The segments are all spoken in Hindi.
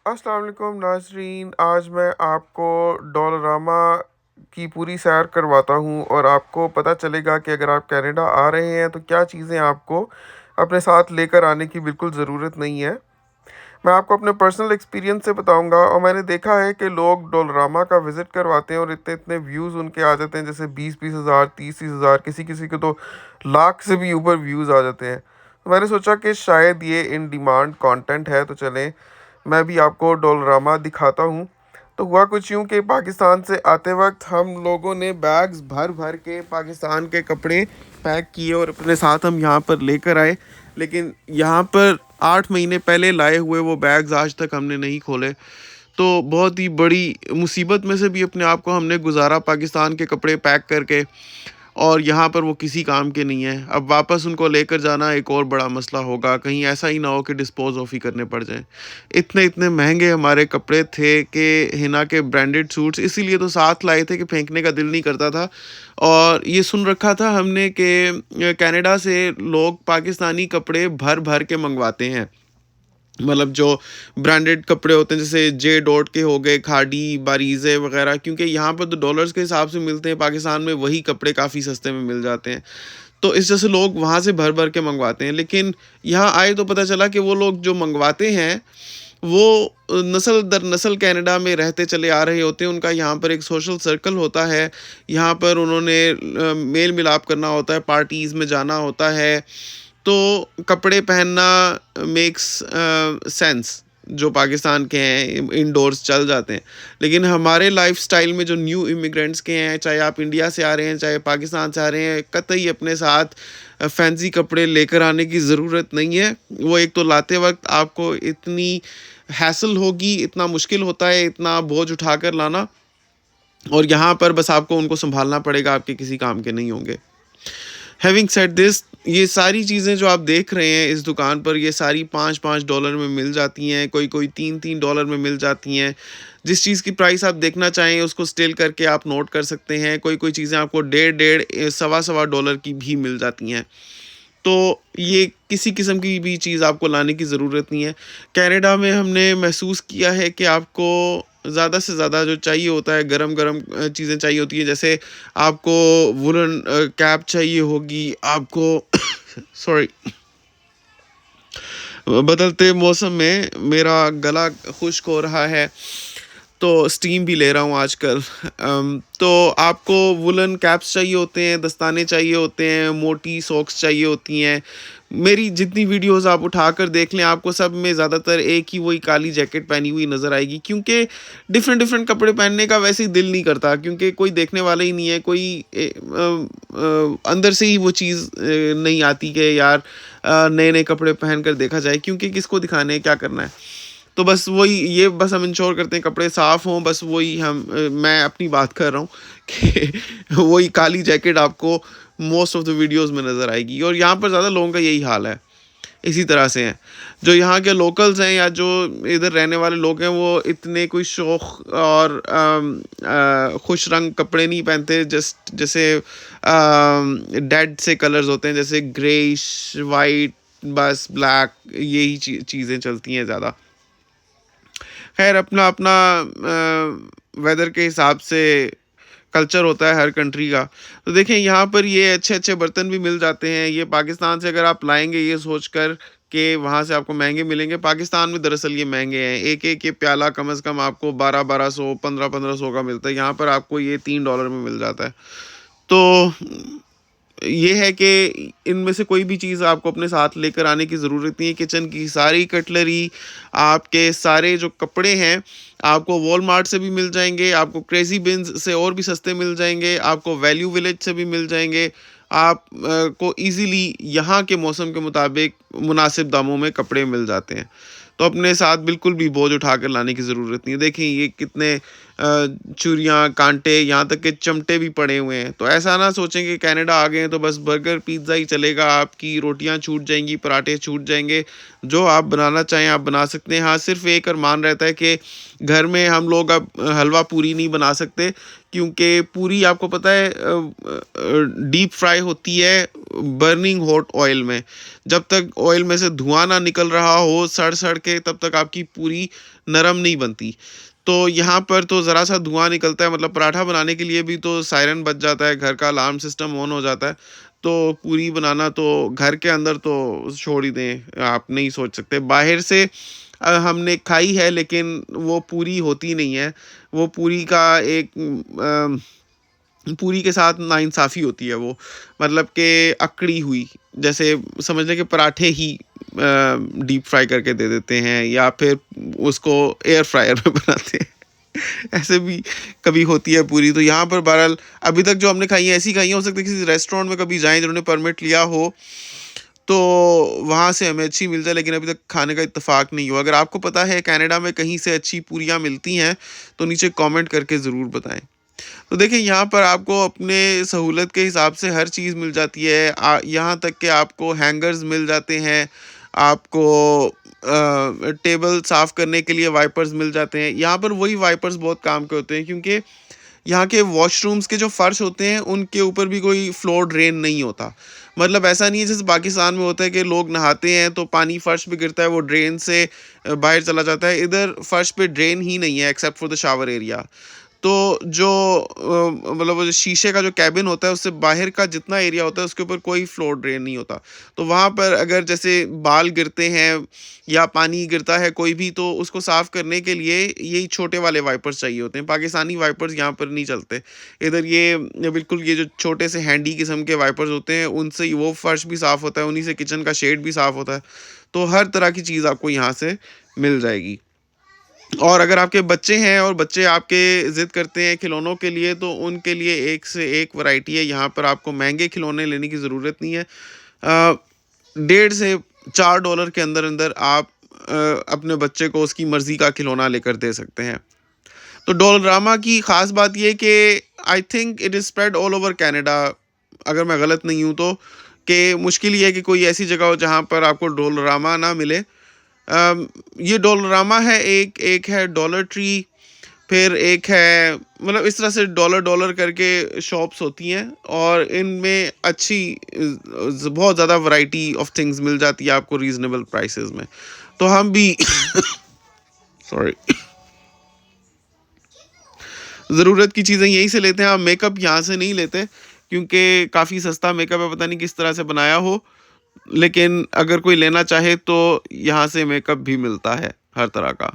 अस्सलाम वालेकुम नाज़रीन। आज मैं आपको डोलरामा की पूरी सैर करवाता हूँ और आपको पता चलेगा कि अगर आप कनाडा आ रहे हैं तो क्या चीज़ें आपको अपने साथ लेकर आने की बिल्कुल ज़रूरत नहीं है। मैं आपको अपने पर्सनल एक्सपीरियंस से बताऊँगा और मैंने देखा है कि लोग डोलरामा का विज़िट करवाते हैं और इतने-इतने व्यूज़ उनके आ जाते हैं, जैसे 20-20 हज़ार, 30-30 हज़ार, किसी-किसी के तो लाख से भी ऊपर व्यूज़ आ जाते हैं। तो मैंने सोचा कि शायद ये इन डिमांड कंटेंट है, तो चलें मैं भी आपको डोलरामा दिखाता हूँ। तो हुआ कुछ यूँ कि पाकिस्तान से आते वक़्त हम लोगों ने बैग्स भर-भर के पाकिस्तान के कपड़े पैक किए और अपने साथ हम यहाँ पर लेकर आए। लेकिन यहाँ पर 8 महीने पहले लाए हुए वो बैग्स आज तक हमने नहीं खोले। तो बहुत ही बड़ी मुसीबत में से भी अपने आप को हमने गुज़ारा पाकिस्तान के कपड़े पैक करके, और यहाँ पर वो किसी काम के नहीं हैं। अब वापस उनको लेकर जाना एक और बड़ा मसला होगा, कहीं ऐसा ही ना हो कि डिस्पोज़ ऑफ ही करने पड़ जाएँ। इतने-इतने महँगे हमारे कपड़े थे कि हिना के ब्रांडेड सूट्स इसीलिए तो साथ लाए थे कि फेंकने का दिल नहीं करता था। और ये सुन रखा था हमने कि कनाडा से लोग पाकिस्तानी कपड़े भर-भर के मँगवाते हैं। मतलब जो ब्रांडेड कपड़े होते हैं जैसे जे डॉट के हो गए, खादी, बारीज़े वगैरह, क्योंकि यहाँ पर तो डॉलर्स के हिसाब से मिलते हैं, पाकिस्तान में वही कपड़े काफ़ी सस्ते में मिल जाते हैं। तो इस वजह से लोग वहाँ से भर-भर के मँगवाते हैं। लेकिन यहाँ आए तो पता चला कि वो लोग जो मँगवाते हैं, वो नस्ल दर नस्ल कनाडा में रहते चले आ रहे होते हैं। उनका यहाँ पर एक सोशल सर्कल होता है, यहाँ पर उन्होंने मेल-मिलाप करना होता है, पार्टीज़ में जाना होता है। तो कपड़े पहनना मेक्स सेंस, जो पाकिस्तान के हैं इंडोर्स चल जाते हैं। लेकिन हमारे लाइफ़स्टाइल में जो न्यू इमिग्रेंट्स के हैं, चाहे आप इंडिया से आ रहे हैं, चाहे पाकिस्तान से आ रहे हैं, कतई अपने साथ फैंसी कपड़े लेकर आने की ज़रूरत नहीं है। वो एक तो लाते वक़्त आपको इतनी हैसल होगी, इतना मुश्किल होता है, इतना बोझ उठाकर लाना, और यहाँ पर बस आपको उनको सँभालना पड़ेगा, आपके किसी काम के नहीं होंगे। हैविंग सेड दिस, ये सारी चीज़ें जो आप देख रहे हैं इस दुकान पर, ये सारी $5-5 में मिल जाती हैं, कोई-कोई $3-3 में मिल जाती हैं। जिस चीज़ की प्राइस आप देखना चाहें उसको स्टिल करके आप नोट कर सकते हैं। कोई-कोई चीज़ें आपको डेढ़-डेढ़ सवा-सवा डॉलर की भी मिल जाती हैं। तो ये किसी किस्म की भी चीज़ आपको लाने की ज़रूरत नहीं है। कनाडा में हमने महसूस किया है कि आपको ज़्यादा से ज़्यादा जो चाहिए होता है, गरम-गरम चीज़ें चाहिए होती हैं। जैसे आपको वूलन कैप चाहिए होगी, आपको सॉरी, बदलते मौसम में मेरा गला खुश्क हो रहा है, तो स्टीम भी ले रहा हूँ आजकल। तो आपको वूलन कैप्स चाहिए होते हैं, दस्ताने चाहिए होते हैं, मोटी सॉक्स चाहिए होती हैं। मेरी जितनी वीडियोस आप उठाकर देख लें, आपको सब में ज़्यादातर एक ही वही काली जैकेट पहनी हुई नज़र आएगी, क्योंकि डिफरेंट डिफरेंट कपड़े पहनने का वैसे ही दिल नहीं करता, क्योंकि कोई देखने वाला ही नहीं है, कोई अंदर से ही वो चीज़ नहीं आती कि यार नए-नए कपड़े पहन कर देखा जाए, क्योंकि किसको दिखाने हैं, क्या करना है। तो बस वही, ये बस हम इंश्योर करते हैं कपड़े साफ़ हों, बस वही हम मैं अपनी बात कर रहा हूँ कि वही काली जैकेट आपको मोस्ट ऑफ द वीडियोज़ में नज़र आएगी, और यहाँ पर ज़्यादा लोगों का यही हाल है। इसी तरह से हैं। जो यहाँ के लोकल्स हैं या जो इधर रहने वाले लोग हैं, वो इतने कोई शौक और खुश रंग कपड़े नहीं पहनते, जस्ट जैसे डेड से कलर्स होते हैं, जैसे ग्रेइश, वाइट, बस ब्लैक, यही चीज़ें चलती हैं ज़्यादा। खैर, अपना-अपना वेदर के हिसाब से कल्चर होता है हर कंट्री का। तो देखें, यहाँ पर ये अच्छे-अच्छे बर्तन भी मिल जाते हैं। ये पाकिस्तान से अगर आप लाएँगे ये सोचकर कि वहाँ से आपको महँगे मिलेंगे, पाकिस्तान में दरअसल ये महँगे हैं। एक-एक ये प्याला कम से कम आपको 12-1200, 15-1500 का मिलता है। यहाँ पर आपको ये $3 में मिल जाता है। तो ये है कि इनमें से कोई भी चीज़ आपको अपने साथ लेकर आने की ज़रूरत नहीं है। किचन की सारी कटलरी, आपके सारे जो कपड़े हैं, आपको वॉलमार्ट से भी मिल जाएँगे, आपको क्रेज़ी बिन्स से और भी सस्ते मिल जाएँगे, आपको वैल्यू विलेज से भी मिल जाएँगे। आप को ईज़िली यहाँ के मौसम के मुताबिक मुनासिब दामों में कपड़े मिल जाते हैं। तो अपने साथ बिल्कुल भी बोझ उठाकर लाने की ज़रूरत नहीं है। देखें, ये कितने चूड़ियाँ, काँटे, यहाँ तक के चिमटे भी पड़े हुए हैं। तो ऐसा ना सोचें कि कनाडा आ गए हैं तो बस बर्गर, पिज़्ज़ा ही चलेगा, आपकी रोटियाँ छूट जाएँगी, पराठे छूट जाएँगे। जो आप बनाना चाहें आप बना सकते हैं। हाँ, सिर्फ़ एक अरमान रहता है कि घर में हम लोग अब हलवा पूरी नहीं बना सकते, क्योंकि पूरी आपको पता है डीप फ्राई होती है, बर्निंग हॉट ऑयल में। जब तक ऑयल में से धुआं ना निकल रहा हो सड़ के, तब तक आपकी पूरी नरम नहीं बनती। तो यहाँ पर तो ज़रा सा धुआं निकलता है, मतलब पराठा बनाने के लिए भी तो सायरन बज जाता है, घर का अलार्म सिस्टम ऑन हो जाता है। तो पूरी बनाना तो घर के अंदर तो छोड़ ही दें, आप नहीं सोच सकते। बाहर से हमने खाई है, लेकिन वो पूरी होती नहीं है। वो पूरी का एक पूरी के साथ नाइंसाफ़ी होती है वो, मतलब कि अकड़ी हुई, जैसे समझ लें कि पराठे ही डीप फ्राई करके दे देते हैं, या फिर उसको एयर फ्रायर में बनाते हैं। ऐसे भी कभी होती है पूरी। तो यहाँ पर बहरहाल अभी तक जो हमने खाई है ऐसी खाई है, हो सकता है किसी रेस्टोरेंट में कभी जाएँ जिन्होंने परमिट लिया हो, तो वहाँ से हमें अच्छी मिल जाए, लेकिन अभी तक खाने का इत्तेफाक नहीं हुआ। अगर आपको पता है कनाडा में कहीं से अच्छी पूरियाँ मिलती हैं, तो नीचे कमेंट करके ज़रूर बताएँ। तो देखिए यहाँ पर आपको अपने सहूलत के हिसाब से हर चीज़ मिल जाती है। यहाँ तक कि आपको हैंगर्स मिल जाते हैं, आपको टेबल साफ़ करने के लिए वाइपर्स मिल जाते हैं। यहाँ पर वही वाइपर्स बहुत काम के होते हैं, क्योंकि यहाँ के वॉशरूम्स के जो फ़र्श होते हैं, उनके ऊपर भी कोई फ्लोर ड्रेन नहीं होता। मतलब ऐसा नहीं है जैसे पाकिस्तान में होता है कि लोग नहाते हैं तो पानी फ़र्श पे गिरता है, वो ड्रेन से बाहर चला जाता है। इधर फ़र्श पे ड्रेन ही नहीं है except for the shower area. तो जो मतलब वो जो शीशे का जो केबिन होता है, उससे बाहर का जितना एरिया होता है उसके ऊपर कोई फ्लोर ड्रेन नहीं होता। तो वहाँ पर अगर जैसे बाल गिरते हैं या पानी गिरता है कोई भी, तो उसको साफ़ करने के लिए यही छोटे वाले वाइपर्स चाहिए होते हैं। पाकिस्तानी वाइपर्स यहाँ पर नहीं चलते। इधर ये बिल्कुल ये जो छोटे से हैंडी किस्म के वाइपर्स होते हैं, उनसे ही वो फ़र्श भी साफ़ होता है, उन्हीं से किचन का शेड भी साफ़ होता है। तो हर तरह की चीज़ आपको यहाँ से मिल जाएगी। और अगर आपके बच्चे हैं और बच्चे आपके ज़िद करते हैं खिलौनों के लिए, तो उनके लिए एक से एक वैरायटी है। यहाँ पर आपको महँगे खिलौने लेने की ज़रूरत नहीं है। 1.5 से 4 डॉलर के अंदर-अंदर आप अपने बच्चे को उसकी मर्ज़ी का खिलौना लेकर दे सकते हैं। तो डॉलरामा की ख़ास बात ये है कि I think it is spread all over Canada, अगर मैं गलत नहीं हूँ तो, कि मुश्किल ये है कि कोई ऐसी जगह हो जहाँ पर आपको डॉलरामा ना मिले। ये डॉलरामा है, एक है डॉलर ट्री, फिर एक है, मतलब इस तरह से डॉलर डॉलर करके शॉप्स होती हैं, और इनमें अच्छी बहुत ज़्यादा वैरायटी ऑफ थिंग्स मिल जाती है आपको रीज़नेबल प्राइसेस में। तो हम भी सॉरी ज़रूरत की चीज़ें यहीं से लेते हैं। हम मेकअप यहाँ से नहीं लेते, क्योंकि काफ़ी सस्ता मेकअप है, पता नहीं किस तरह से बनाया हो। लेकिन अगर कोई लेना चाहे तो यहाँ से मेकअप भी मिलता है हर तरह का।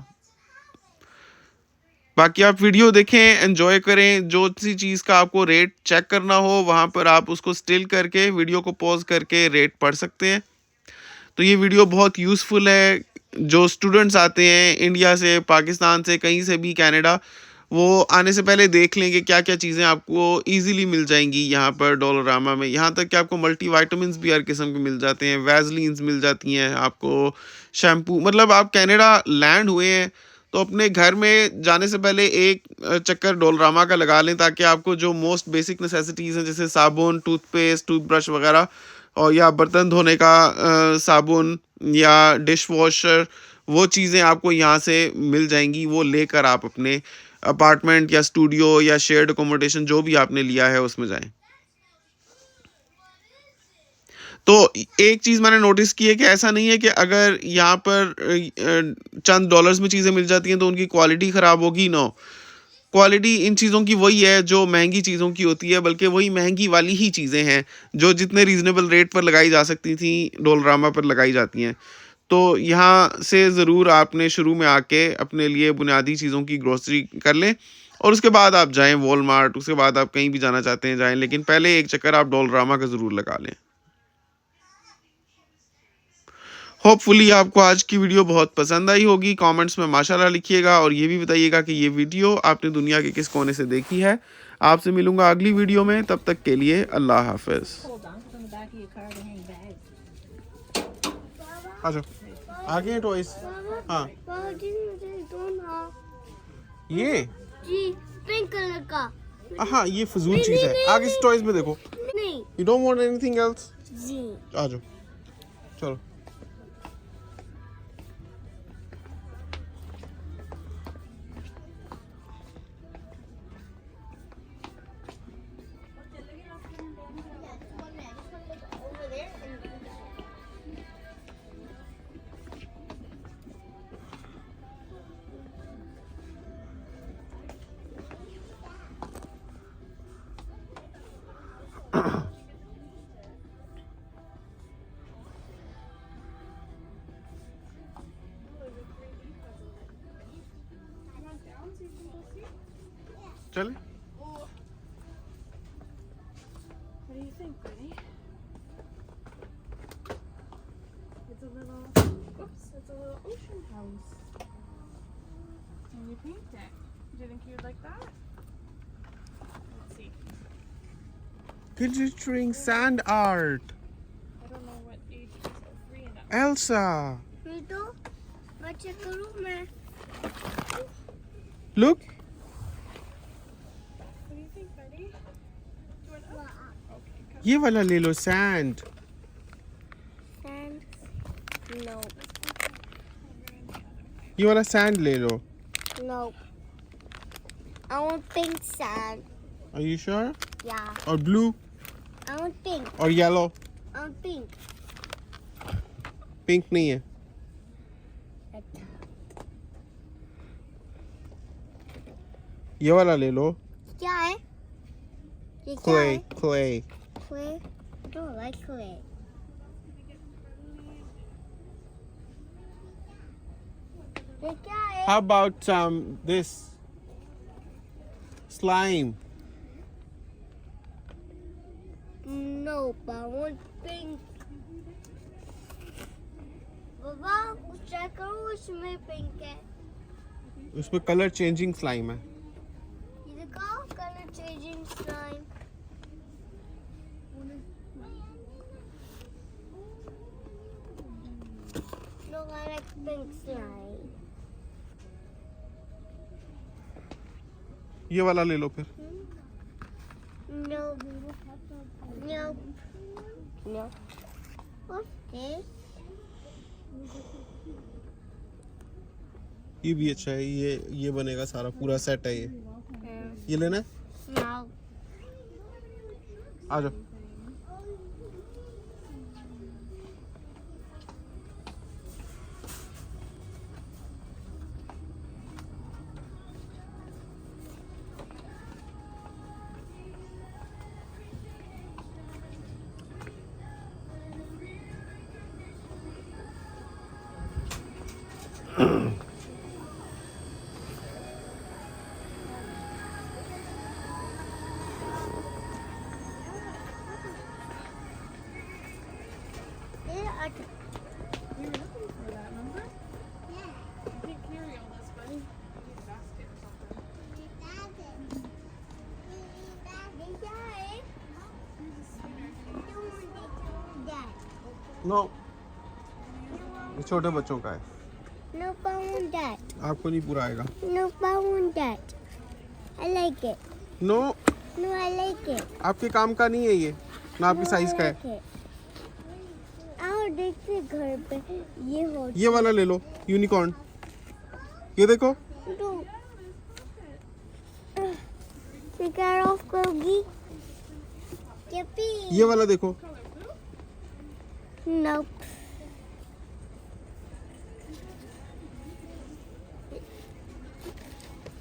बाकी आप वीडियो देखें, एन्जॉय करें, जो सी चीज़ का आपको रेट चेक करना हो वहाँ पर आप उसको स्टिल करके वीडियो को पॉज़ करके रेट पढ़ सकते हैं। तो ये वीडियो बहुत यूज़फुल है। जो स्टूडेंट्स आते हैं इंडिया से, पाकिस्तान से, कहीं से भी कनाडा, वो आने से पहले देख लें कि क्या-क्या चीज़ें आपको ईज़िली मिल जाएँगी यहाँ पर डॉलरामा में। यहाँ तक कि आपको मल्टीविटामिन्स भी हर किस्म के मिल जाते हैं, वैसलीन्स मिल जाती हैं आपको, शैम्पू, मतलब आप कनाडा लैंड हुए हैं तो अपने घर में जाने से पहले एक चक्कर डॉलरामा का लगा लें, ताकि आपको जो मोस्ट बेसिक नेसेसिटीज़ हैं जैसे साबुन, टूथपेस्ट, टूथब्रश वगैरह, और या बर्तन धोने का साबुन या डिश वॉशर, वो चीज़ें आपको यहाँ से मिल जाएँगी। वो लेकर आप अपने अपार्टमेंट या स्टूडियो या शेयर्ड अकोमोडेशन जो भी आपने लिया है उसमें जाएँ। तो एक चीज़ मैंने नोटिस की है कि ऐसा नहीं है कि अगर यहाँ पर चंद डॉलर्स में चीज़ें मिल जाती हैं तो उनकी क्वालिटी ख़राब होगी, नो। क्वालिटी इन चीज़ों की वही है जो महँगी चीज़ों की होती है, बल्कि वही महँगी वाली ही चीज़ें हैं, जो जितने रीज़नेबल रेट पर लगाई जा सकती थी, डोलरामा पर लगाई जाती हैं। तो यहाँ से ज़रूर आपने शुरू में आके अपने लिए बुनियादी चीज़ों की ग्रोसरी कर लें, और उसके बाद आप जाएँ वॉलमार्ट, उसके बाद आप कहीं भी जाना चाहते हैं जाएँ, लेकिन पहले एक चक्कर आप डोलरामा का ज़रूर लगा लें। होपफुली आपको आज की वीडियो बहुत पसंद आई होगी। कमेंट्स में माशाल्लाह लिखिएगा, और ये भी बताइएगा कि ये वीडियो आपने दुनिया के किस कोने से देखी है। आपसे मिलूँगा अगली वीडियो में, तब तक के लिए अल्लाह हाफ़िज़। आ जाओ, आ गए टॉयज़। हाँ, ये पिंक कलर का। हाँ, ये फ़िज़ूल चीज़ है। आगे इस टॉयज़ में देखो। नहीं you don't want anything else? जी। आ जाओ, चलो। चले? What do you think, Brittany? It's a little, oops, it's a little ocean house. And you paint it. Do you think you'd like that? Let's see. Glittering sand art. I don't know what age it is. Oh, 3 and up. Elsa. Video मैं चेक करूँ मैं Look. What do you think, Betty? Do you want up? Okay, come. ये वाला ले लो sand. and no ये वाला sand ले लो. no I want pink sand. Are you sure? Yeah, Or blue? I want pink. Or yellow? I want pink. Pink नहीं है. अच्छा ये वाला ले लो. क्या है ये क्या Clay. है Clay. clay? I don't like clay. ये क्या है How about this? Slime. No, but I want pink. बाबा कुछ चेक करो उसमें पिंक है उसमें color changing slime है. ये दिखाओ colour changing slime Look, I like pink slime. ये वाला ले लो फिर. No. No. No. What's this? ये भी अच्छा है. ये बनेगा सारा पूरा सेट है ये. ये लेना है? No. आ जाओ. Yeah, We were looking for that, remember? yeah. You can't carry all this, buddy. You need a basket or something. ये क्या है? No. ये छोटे बच्चों का है. No, I want that. आपको नहीं पूरा आएगा. No, I want that. I like it. No. No, I like it. आपके काम का नहीं है ये. ना आपकी साइज का है. आओ देखते घर पे ये हो ये वाला ले लो. यूनिकॉर्न. ये देखो. तो फिगर ऑफ करोगी कैपी ये वाला देखो. नो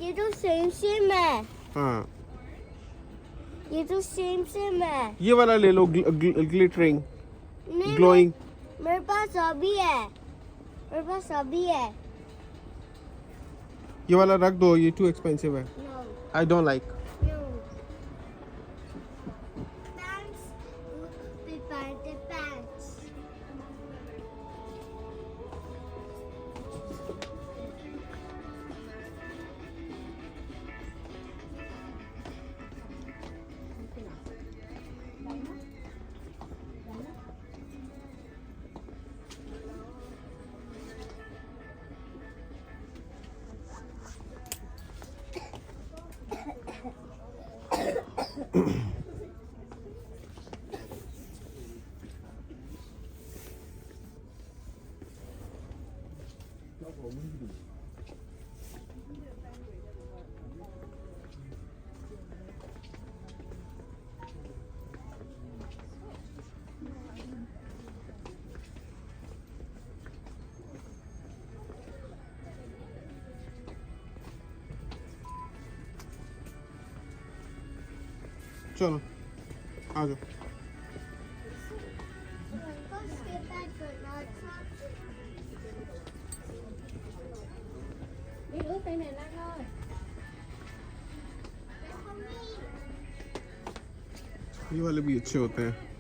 ये तो सेम है हाँ. ये तो सेम है ये वाला ले लो. ग्लिटरिंग. नहीं ग्लोइंग. मेरे पास अभी है ये वाला रख दो. ये टू एक्सपेंसिव है. No I don't like. No pants पे पहनते पैंट्स चलो आ जाओ. Đi ướt tay này ra thôi. ये वाले भी अच्छे होते हैं।